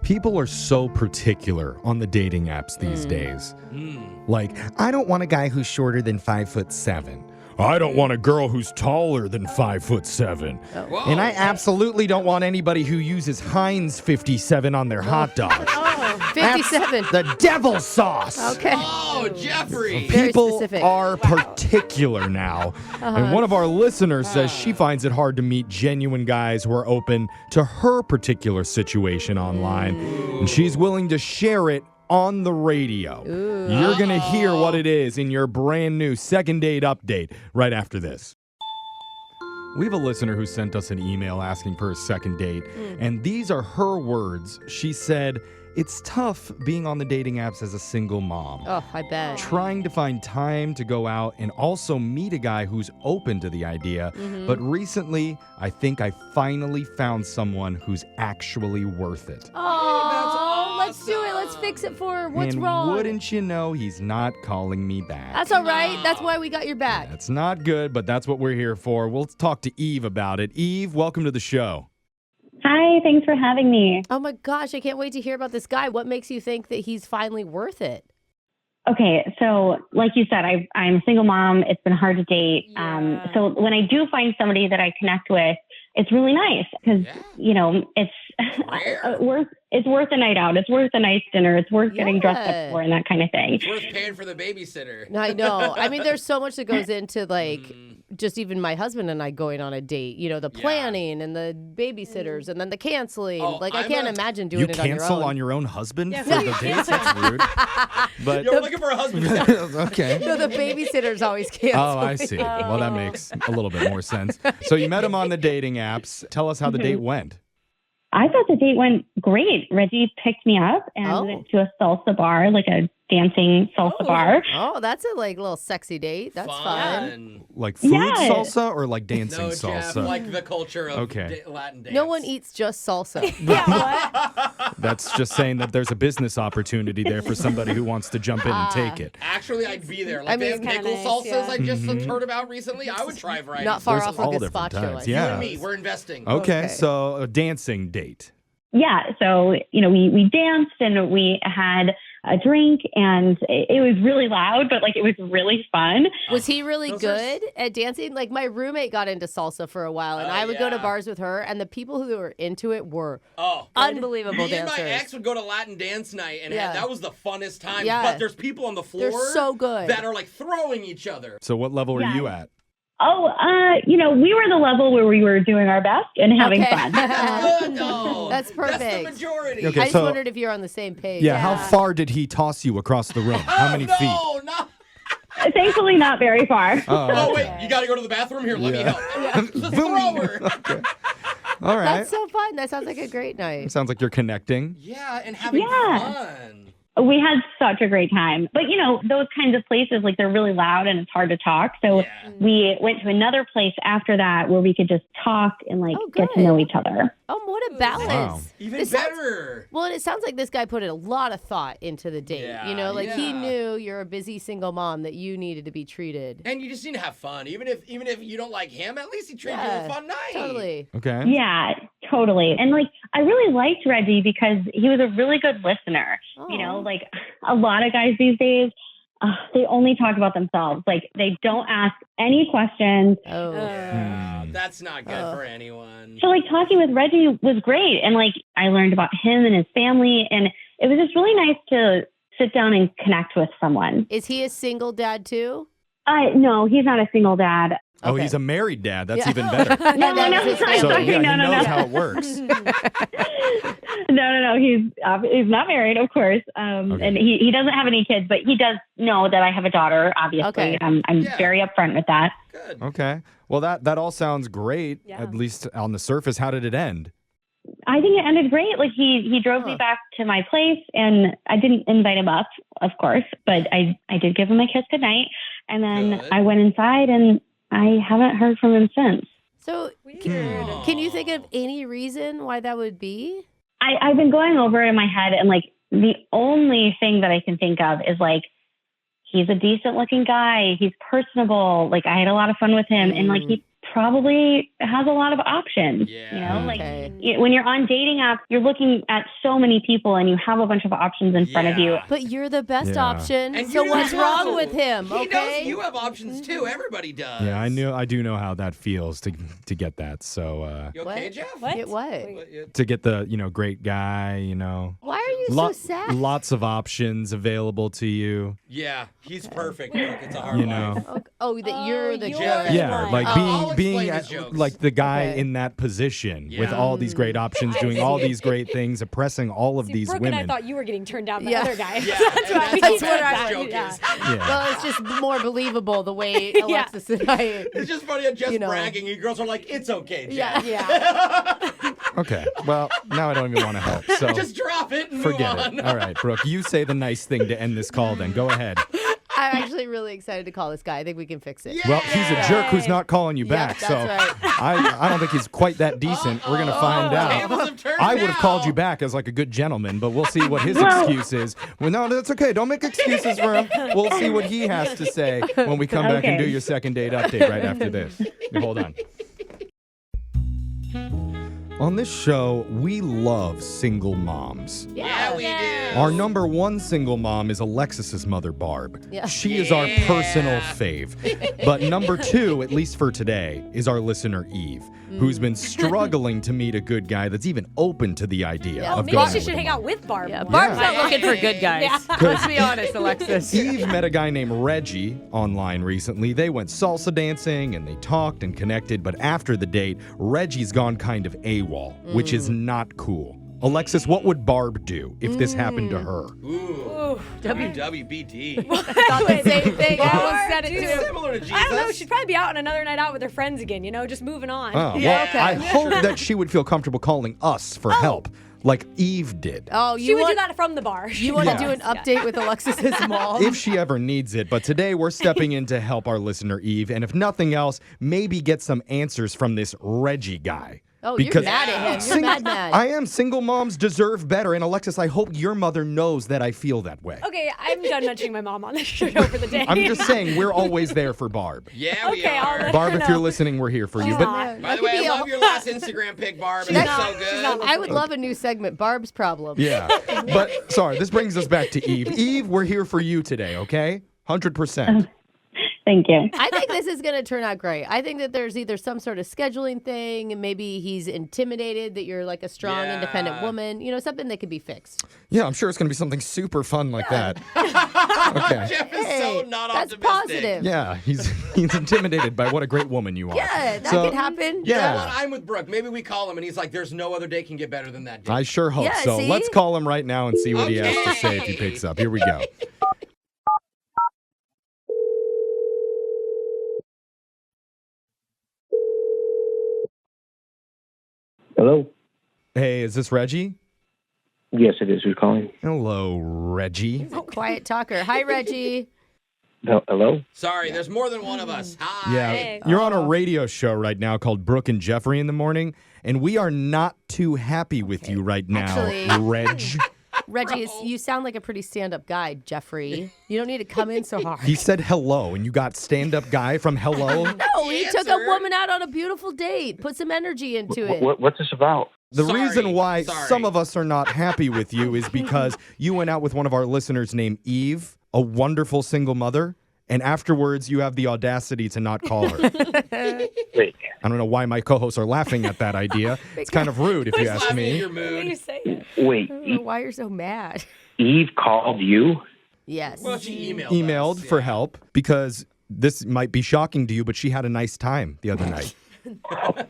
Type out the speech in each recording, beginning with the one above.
People are so particular on the dating apps these days. Like, I don't want a guy who's shorter than 5'7". I don't want a girl who's taller than 5'7". Whoa. And I absolutely don't want anybody who uses Heinz 57 on their hot dog. Oh, 57. That's the devil sauce. Okay. Oh, Jeffrey. Very People specific. are particular now. And one of our listeners says she finds it hard to meet genuine guys who are open to her particular situation online. And she's willing to share it on the radio. You're going to hear what it is in your brand new second date update right after this. We have a listener who sent us an email asking for a second date, and these are her words. She said, "It's tough being on the dating apps as a single mom. Oh, I bet. Trying to find time to go out and also meet a guy who's open to the idea. But recently, I think I finally found someone who's actually worth it." Oh, let's do it. Let's fix it for her. What's and wrong? wouldn't you know, he's not calling me back. That's all right. That's why we got your back. That's not good, but that's what we're here for. We'll talk to Eve about it. Eve, welcome to the show. Hi, thanks for having me. Oh my gosh, I can't wait to hear about this guy. What makes you think that he's finally worth it? Okay, so like you said, I'm a single mom. It's been hard to date. Yeah. So when I do find somebody that I connect with, it's really nice because, it's it's worth a night out. It's worth a nice dinner. It's worth getting dressed up for and that kind of thing. It's worth paying for the babysitter. I know. I mean, there's so much that goes into just even my husband and I going on a date. You know, the planning and the babysitters and then the canceling. Oh, I can't imagine doing You it on your own. cancel on your own husband for the dates? That's rude. But You're looking for a husband. okay. No, the babysitter's always canceling. Oh, I see. Well, that makes a little bit more sense. So you met him on the dating apps. Tell us how the date went. I thought the date went great. Reggie picked me up and we went to a salsa bar, like a dancing salsa bar. Oh, that's a little sexy date. That's fun. Like food Yes. salsa or like dancing No, Jeff, salsa? like the culture of Okay. Latin dance. No one eats just salsa. That's just saying that there's a business opportunity there for somebody who wants to jump in and take it. Actually, I'd be there. Like I mean, they have it's pickle kinda salsas nice, I just heard about recently. I would try varieties. Not far There's off all like different gazpacho. types, I yeah. You and suppose. me, we're investing. Okay, so a dancing date. Yeah, so, we danced and we had a drink and it was really loud, but it was really fun. Was he really Those are good at dancing? Like my roommate got into salsa for a while, and I would go to bars with her, and the people who were into it were unbelievable Me and dancers. my ex would go to Latin dance night, and that was the funnest time. Yeah. But there's people on the floor They're so good. that are throwing each other. So what level were you at? Oh, we were the level where we were doing our best and having fun. Good, no. That's perfect. That's the majority. Okay, I just so- wondered if you're on the same page. Yeah, how far did he toss you across the room? How many feet? No, not. Thankfully, not very far. Oh, wait, you got to go to the bathroom? Here, let me help. The thrower. All right. That's so fun. That sounds like a great night. Sounds like you're connecting. Yeah, and having Yeah. fun. We had such a great time. But, those kinds of places, they're really loud and it's hard to talk. So we went to another place after that where we could just talk and, get to know each other. Oh, what a balance. Wow. Even This sounds- better. Well, and it sounds like this guy put a lot of thought into the date. Yeah, He yeah. knew you're a busy single mom that you needed to be treated. And you just need to have fun. Even if you don't like him, at least he treated you Yeah, a fun night. Totally. Okay. Yeah, totally. And, I really liked Reggie because he was a really good listener. Oh. A lot of guys these days, they only talk about themselves. They don't ask any questions. Oh. That's not good for anyone. So talking with Reggie was great. And I learned about him and his family. And it was just really nice to sit down and connect with someone. Is he a single dad too? No, he's not a single dad. Oh, Okay. he's a married dad. That's Yeah. even better. No, That was his So family. yeah, no, he no, knows no. how it works. No. He's not married, of course. Okay. And he doesn't have any kids, but he does know that I have a daughter, obviously. Okay. I'm very upfront with that. Good. Okay. Well, that all sounds great, Yeah. at least on the surface. How did it end? I think it ended great. He drove me back to my place, and I didn't invite him up, of course, but I did give him a kiss goodnight. And then Good. I went inside, and I haven't heard from him since. So can you think of any reason why that would be? I've been going over it in my head, and the only thing that I can think of is he's a decent looking guy. He's personable. I had a lot of fun with him, and he probably has a lot of options. Yeah. You know, Okay. when you're on dating apps, you're looking at so many people and you have a bunch of options in front of you. But you're the best Yeah. option. And So you what's know. wrong with him? He Okay. knows you have options too. Everybody does. Yeah, I do know how that feels to get that. So You okay, What? Jeff? Get what? to get the, great guy, Why are you so sad? lots of options available to you, Yeah, he's perfect. Brooke. It's a hard you life. know. Oh, that you're the you're jerk. the Yeah, one. like I'll being explain at, his jokes. like the guy Okay. in that position with Yeah. all these great options, doing all these great things, oppressing all of See, these Brooke women. and I thought you were getting turned down by Yeah. other guys. Yeah, That's why we that's said what that. his joke Yeah. is. Yeah. Well, it's just more believable the way Alexis and I. It's just funny. Jeff's You know. bragging, and girls are like, "It's okay, Jeff. Yeah. Yeah. Okay, well, now I don't even want to help. So Just drop it and forget move on." it. All right, Brooke, you say the nice thing to end this call. Then go ahead. I'm actually really excited to call this guy. I think we can fix it. Yeah. Well, he's a jerk who's not calling you Yeah, back. that's so right. I don't think he's quite that decent. We're gonna find Tables out. have turned I would have called now. you back as like a good gentleman, but we'll see what his excuse is. Well, no, that's okay. Don't make excuses for him. We'll see what he has to say when we come back and Okay. do your second date update right after this. Hold on. On this show, we love single moms. Yeah, we do. Our number one single mom is Alexis's mother, Barb. Yeah. She is our personal fave. But number two, at least for today, is our listener, Eve, who's been struggling to meet a good guy that's even open to the idea Yeah, of Maybe going she out should with a hang mom. out with Barb. Yeah, more. Barb's Yeah. not looking for good guys. Yeah. Let's be honest, Alexis. Eve met a guy named Reggie online recently. They went salsa dancing and they talked and connected, but after the date, Reggie's gone kind of AWOL, which is not cool. Alexis, what would Barb do if this happened to her? Ooh. WWBD. Thought the same thing. I almost said it Dude. too. Similar to Jesus. I don't know. She'd probably be out on another night out with her friends again, just moving on. Oh, Yeah, well, okay. I hope that she would feel comfortable calling us for help, like Eve did. Oh, She you would want do that from the bar. You want Yeah. to do an update with Alexis's mom? If she ever needs it. But today we're stepping in to help our listener, Eve. And if nothing else, maybe get some answers from this Reggie guy. Oh, Because you're mad at him. You're sing- mad. I am. Single moms deserve better. And Alexis, I hope your mother knows that I feel that way. Okay, I'm done mentioning my mom on this show for the day. I'm just saying we're always there for Barb. Yeah, we Okay, I'll are. let Barb, her if you're know. listening, we're here for you. She's But not. By the way, I love your last Instagram pic, Barb. It's not- so she's good. not I would love a new segment, Barb's Problem. yeah. But sorry, this brings us back to Eve. Eve, we're here for you today, okay? 100%. Thank you. I think this is going to turn out great. I think that there's either some sort of scheduling thing, and maybe he's intimidated that you're like a strong, Yeah. independent woman. Something that could be fixed. Yeah, I'm sure it's going to be something super fun like that. Okay. Jeff is Hey, so not that's optimistic. positive. Yeah, he's intimidated by what a great woman you are. Yeah, that So, could happen. You know Yeah. what? I'm with Brooke. Maybe we call him and he's like, "There's no other day can get better than that day." I sure hope Yeah, so. see? Let's call him right now and see what he has to say if he Okay. picks up. Here we go. Hello? Hey, is this Reggie? Yes, it is. Who's calling? Hello, Reggie. He's a quiet talker. Hi, Reggie. Hello? Sorry, there's more than one of us. Hi. Yeah, Hey. you're on a radio show right now called Brooke and Jeffrey in the Morning, and we are not too happy with you right now, Actually- Reg. Reggie, you sound like a pretty stand-up guy, Jeffrey. You don't need to come in so hard. He said hello, and you got stand-up guy from hello? No, he took a Answer. woman out on a beautiful date. Put some energy into it. What's this about? The Sorry, reason why sorry. some of us are not happy with you is because you went out with one of our listeners named Eve, a wonderful single mother, and afterwards you have the audacity to not call her. Wait, I don't know why my co-hosts are laughing at that idea. It's kind of rude if you ask Laughing at me. your What do you mood. say it? wait. I don't know why you're so mad. Eve called you? Yes. Well, she Emailed us, for yeah. help because this might be shocking to you, but she had a nice time the other night.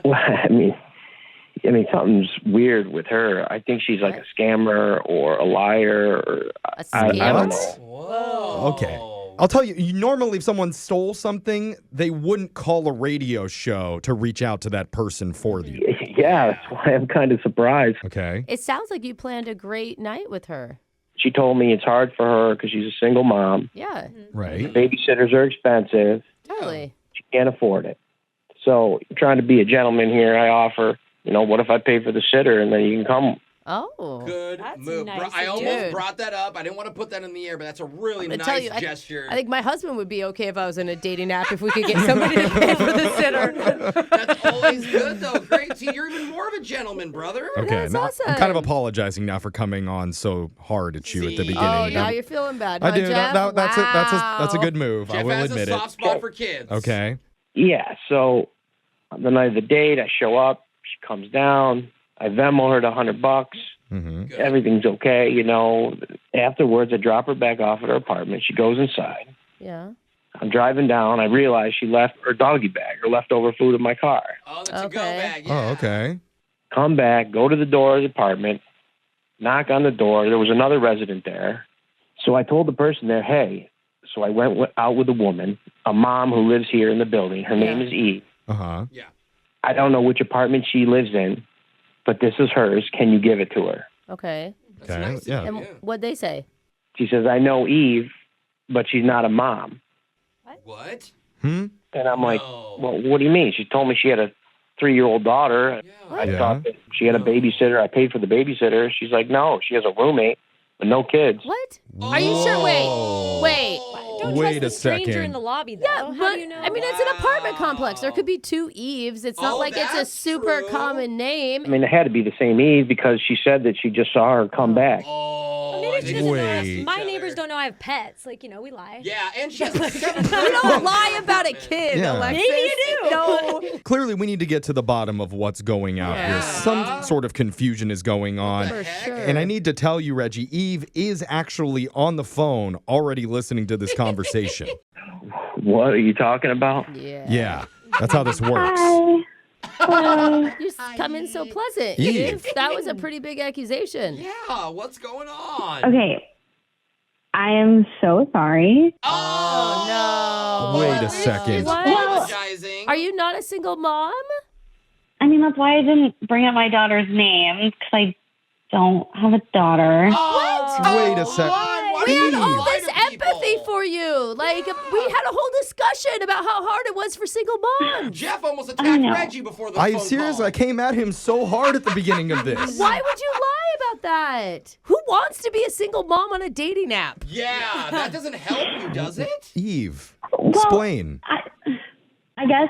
Well, I mean, something's weird with her. I think she's like a scammer or a liar or A I don't scammer? know. Whoa. Okay. I'll tell you, normally if someone stole something, they wouldn't call a radio show to reach out to that person for you. Yeah, that's why I'm kind of surprised. Okay. It sounds like you planned a great night with her. She told me it's hard for her because she's a single mom. Yeah, Right. Babysitters are expensive. totally. She can't afford it. So, trying to be a gentleman here, I offer, what if I pay for the sitter and then you can come Oh. Good That's move. nice I of almost you. brought that up. I didn't want to put that in the air, but that's a really I'm gonna nice tell you, gesture. I think my husband would be okay if I was in a dating app if we could get somebody to pay for the sitter. That's always good, though. Great. See, you're even more of a gentleman, brother. Okay, That's now, awesome. I'm kind of apologizing now for coming on so hard at you at the See? beginning. Oh, now you're feeling bad. I huh, do. Jeff? That's a good move. I Jeff will has admit a it. soft spot for kids. Okay. Yeah, so the night of the date, I show up. She comes down. I Venmo her the $100. Mm-hmm. Good. Everything's okay, you know. Afterwards, I drop her back off at her apartment. She goes inside. Yeah. I'm driving down. I realize she left her doggy bag, her leftover food in my car. Oh, that's a go Okay. bag. Oh, Yeah. okay. Come back, go to the door of the apartment, knock on the door. There was another resident there. So I told the person there, hey. So I went out with a woman, a mom who lives here in the building. Her name is Eve. Uh-huh. Yeah. I don't know which apartment she lives in, but this is hers. Can you give it to her? Okay. That's Okay, nice of yeah. you, And what'd they say? She says, I know Eve, but she's not a mom. What? Hmm? And I'm like, No. well, what do you mean? She told me she had a 3-year-old daughter. Yeah. I Yeah. thought that she had a babysitter. I paid for the babysitter. She's like, no, she has a roommate, but no kids. What? Are you sure? Whoa. Wait. Don't Wait trust the a stranger second. in the lobby, though. Yeah, How but do you know? I mean, it's an apartment complex. There could be two Eves. It's not Oh, like it's a that's super true. common name. I mean, it had to be the same Eve because she said that she just saw her come back. Oh, Maybe I she think doesn't know. Wait. us. My neighbors don't know I have pets. Like, we lie. Yeah, and she has 7 You don't lie about a kid, Yeah. Alexis. Maybe you do. No. Clearly, we need to get to the bottom of what's going out here. Some sort of confusion is going on. For sure. And I need to tell you, Reggie, Eve is actually on the phone already listening to this conversation. What are you talking about? Yeah. Yeah, that's how this works. Hi. Hello. You come in so pleasant. Eve. That was a pretty big accusation. Yeah, what's going on? Okay. I am so sorry. Oh, no. Wait a second. What? Apologizing. Are you not a single mom? I mean, that's why I didn't bring up my daughter's name because I don't have a daughter. What? Wait a sec. We had Eve. all Lie this to empathy people. for you. Like, we had a whole discussion about how hard it was for single moms. Jeff almost I attacked know. Reggie before the I phone serious? call. I came at him so hard at the beginning of this. Why would you lie about that? Who wants to be a single mom on a dating app? Yeah, that doesn't help you, does it? Eve, Well, explain. I guess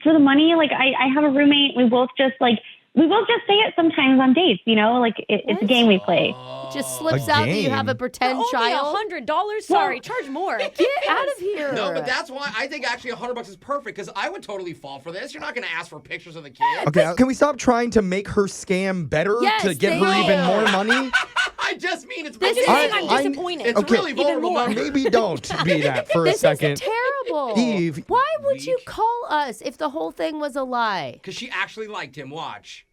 for the money, like I have a roommate. We both just say it sometimes on dates, like it's a What? game we play. It just slips A out that you game? have a pretend Only child. $100? Sorry, charge more. Get out of here. No, but that's why I think actually $100 is perfect because I would totally fall for this. You're not going to ask for pictures of the kid. Okay, can we stop trying to make her scam better Yes, to get thank her even you. more money? I just mean it's I'm just really- saying I'm disappointed. It's Okay. really Even vulnerable. more. number. Maybe don't be that for a This second. is terrible. Eve. Why would you Weak. call us if the whole thing was a lie? Because she actually liked him. Watch.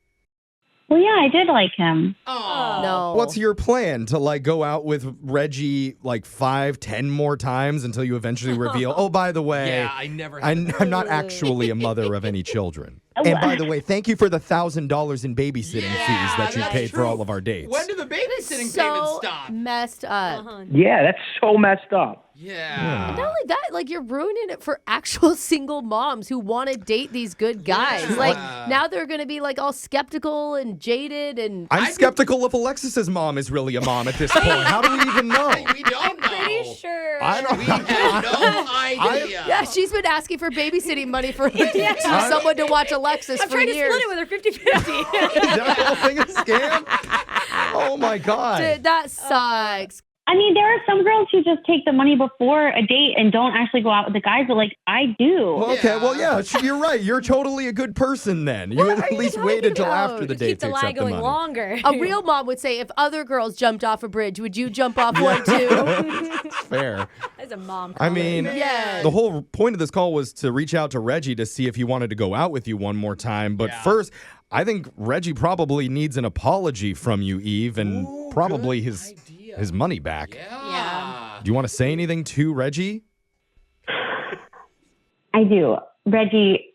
Well, yeah, I did like him. Oh. No. What's your plan to go out with Reggie 5, 10 more times until you eventually reveal, oh, by the way, Yeah, I never had I'm not actually a mother of any children. And by the way, thank you for the $1,000 in babysitting Yeah, fees that you that's paid for true. all of our dates. When do the babysitting payments so stop? messed up. Yeah, that's so messed up. Yeah. Not only that, you're ruining it for actual single moms who want to date these good guys. Yeah. Now they're going to be all skeptical and jaded and I'm skeptical if Alexis's mom is really a mom at this point. How do we even know? We don't know. Pretty sure. I don't We have no idea. yeah, she's been asking for babysitting money for someone to watch Alexis I'm for trying years. to split it with her 50-50. Is that whole thing a scam? Oh my God. Dude, that sucks. I mean, there are some girls who just take the money before a date and don't actually go out with the guys, but I do. Okay, well, yeah, you're right. You're totally a good person then. You What at are you least talking waited till about? after the Keep date the to lie accept the going money. longer. A real mom would say, if other girls jumped off a bridge, would you jump off one too? It's fair. That's a mom I comment. mean, Yes. the whole point of this call was to reach out to Reggie to see if he wanted to go out with you one more time. But Yeah. first, I think Reggie probably needs an apology from you, Eve, and Ooh, probably good his idea. money back. Yeah. Do you want to say anything to Reggie? I do. Reggie,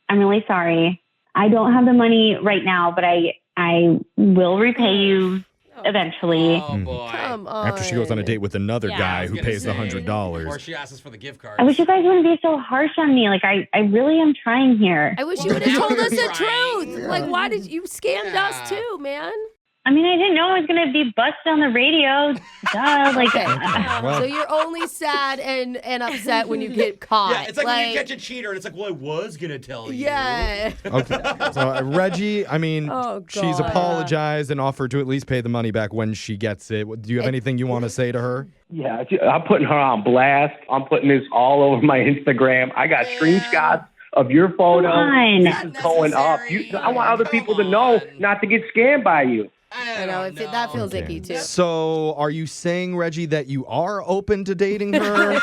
I'm really sorry. I don't have the money right now, but I will repay you evenally. Oh, boy. Come on. After she goes on a date with another Yeah, I guy was who gonna pays the say, $100. Or she asks us for the gift card. I wish you guys wouldn't be so harsh on me. I really am trying here. I wish Well, you would have now told us you're the trying. truth. Why did you scammed us too, man? I mean, I didn't know I was going to be busted on the radio. Duh. Like, Okay. Well- So you're only sad and upset when you get caught. Yeah, it's like when you catch a cheater and it's like, well, I was going to tell you. Yeah. Okay. So Reggie, I mean, Oh, she's God. apologized and offered to at least pay the money back when she gets it. Do you have anything you want to say to her? Yeah, I'm putting her on blast. I'm putting this all over my Instagram. I got screenshots of your photo. Come on. This is going up. I want other people to know not to get scammed by you. I know, that feels icky too. So are you saying, Reggie, that you are open to dating her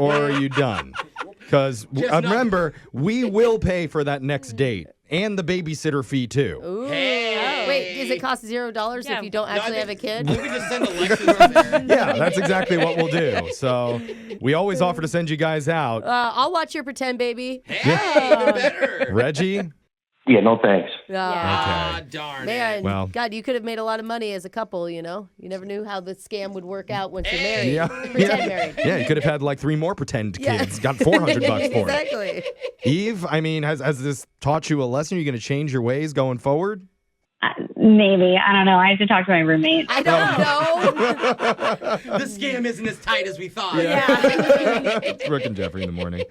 or are you done? Because remember, we will pay for that next date and the babysitter fee too. Ooh. Hey. Wait, does it cost $0 Yeah. if you don't actually have a kid? We just send Alexis there. Yeah, that's exactly what we'll do. So we always offer to send you guys out. I'll watch your pretend baby. Hey, even better. Reggie? Yeah, no thanks. Ah, darn Man, it. Well- God, you could have made a lot of money as a couple, you know? You never knew how the scam would work out once you're married. Yeah. Pretend married. Yeah, you could have had like 3 more pretend Yeah. kids. Got $400 for it. Exactly. Eve, I mean, has this taught you a lesson? Are you going to change your ways going forward? Maybe. I don't know. I have to talk to my roommate. I don't know. The scam isn't as tight as we thought. Yeah. It's Brooke and Jeffrey in the morning.